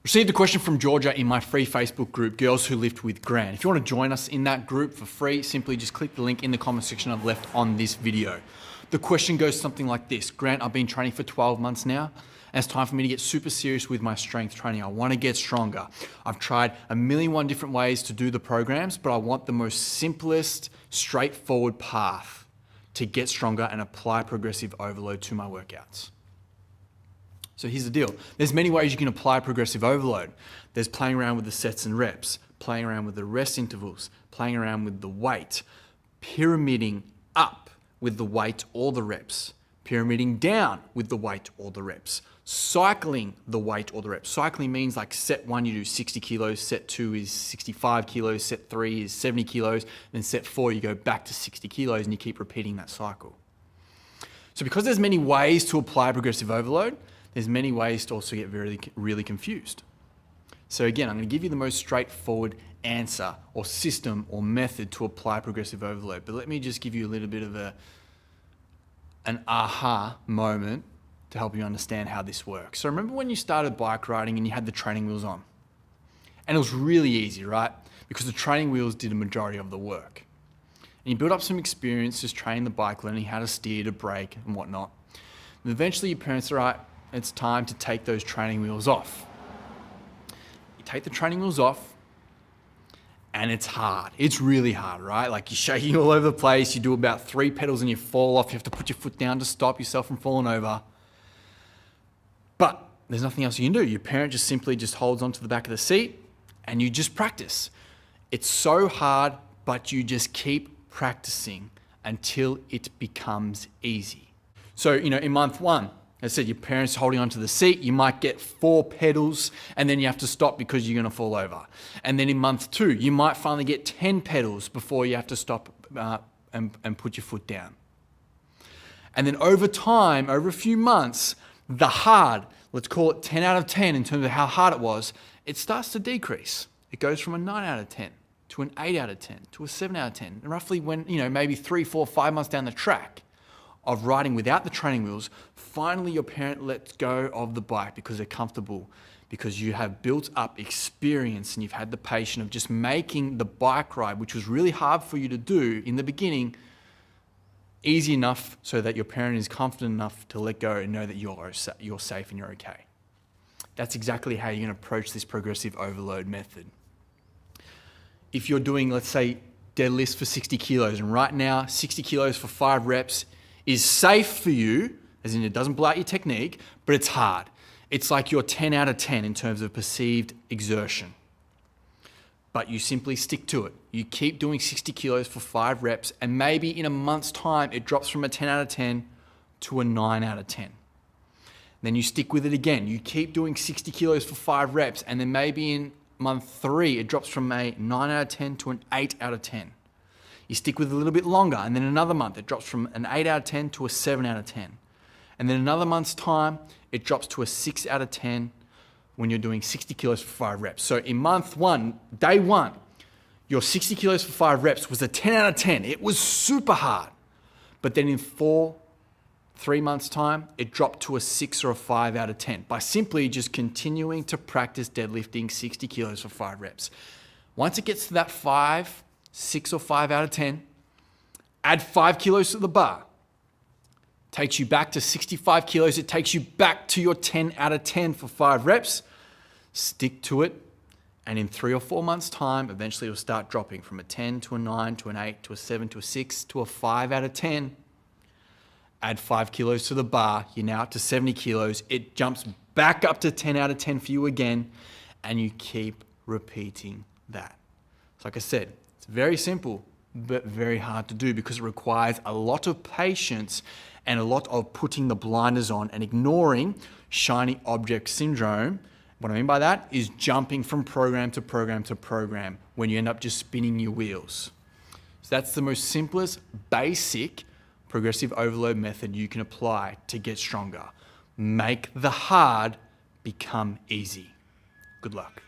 Received a question from Georgia in my free Facebook group, Girls Who Lift with Grant. If you want to join us in that group for free, simply just click the link in the comment section I've left on this video. The question goes something like this. Grant, I've been training for 12 months now, and it's time for me to get super serious with my strength training. I want to get stronger. I've tried a million one different ways to do the programs, but I want the most simplest, straightforward path to get stronger and apply progressive overload to my workouts. So here's the deal. There's many ways you can apply progressive overload. There's playing around with the sets and reps, playing around with the rest intervals, playing around with the weight, pyramiding up with the weight or the reps, pyramiding down with the weight or the reps, cycling the weight or the reps. Cycling means like set 1 you do 60 kilos, set 2 is 65 kilos, set 3 is 70 kilos, then set 4 you go back to 60 kilos and you keep repeating that cycle. So because there's many ways to apply progressive overload, there's many ways to also get really confused. So again, I'm going to give you the most straightforward answer or system or method to apply progressive overload. But let me just give you a little bit of an aha moment to help you understand how this works. So remember when you started bike riding and you had the training wheels on? And it was really easy, right? Because the training wheels did a majority of the work. And you built up some experience just training the bike, learning how to steer, to brake and whatnot. And eventually your parents are right, it's time to take those training wheels off. You take the training wheels off and it's hard. It's really hard, right? Like you're shaking all over the place. You do about 3 pedals and you fall off. You have to put your foot down to stop yourself from falling over. But there's nothing else you can do. Your parent just simply holds onto the back of the seat and you just practice. It's so hard, but you just keep practicing until it becomes easy. So, in month 1, as I said, your parents holding onto the seat, you might get 4 pedals and then you have to stop because you're going to fall over. And then in month 2, you might finally get 10 pedals before you have to stop and put your foot down. And then over time, over a few months, the hard, let's call it 10 out of 10 in terms of how hard it was, it starts to decrease. It goes from a 9 out of 10 to an 8 out of 10 to a 7 out of 10. And roughly when, maybe 3, 4, 5 months down the track of riding without the training wheels, finally your parent lets go of the bike because they're comfortable, because you have built up experience and you've had the patience of just making the bike ride, which was really hard for you to do in the beginning, easy enough so that your parent is confident enough to let go and know that you're safe and you're okay. That's exactly how you're going to approach this progressive overload method. If you're doing, let's say, deadlifts for 60 kilos, and right now 60 kilos for 5 reps is safe for you, as in it doesn't blow out your technique, but it's hard. It's like you're 10 out of 10 in terms of perceived exertion. But you simply stick to it. You keep doing 60 kilos for 5 reps, and maybe in a month's time, it drops from a 10 out of 10 to a 9 out of 10. Then you stick with it again. You keep doing 60 kilos for 5 reps, and then maybe in month 3, it drops from a 9 out of 10 to an 8 out of 10. You stick with it a little bit longer, and then another month, it drops from an 8 out of 10 to a 7 out of 10. And then another month's time, it drops to a 6 out of 10 when you're doing 60 kilos for 5 reps. So in month 1, day 1, your 60 kilos for 5 reps was a 10 out of 10. It was super hard. But then in 3 months' time, it dropped to a 6 or a 5 out of 10 by simply just continuing to practice deadlifting 60 kilos for 5 reps. Once it gets to that 5, 6 or 5 out of 10, add 5 kilos to the bar. Takes you back to 65 kilos. It takes you back to your 10 out of 10 for 5 reps. Stick to it. And in 3 or 4 months' time, eventually it'll start dropping from a 10 to a 9 to an 8 to a 7 to a 6 to a 5 out of 10. Add 5 kilos to the bar. You're now up to 70 kilos. It jumps back up to 10 out of 10 for you again. And you keep repeating that. So like I said, it's very simple, but very hard to do because it requires a lot of patience and a lot of putting the blinders on and ignoring shiny object syndrome. What I mean by that is jumping from program to program to program when you end up just spinning your wheels. So that's the most simplest, basic progressive overload method you can apply to get stronger. Make the hard become easy. Good luck.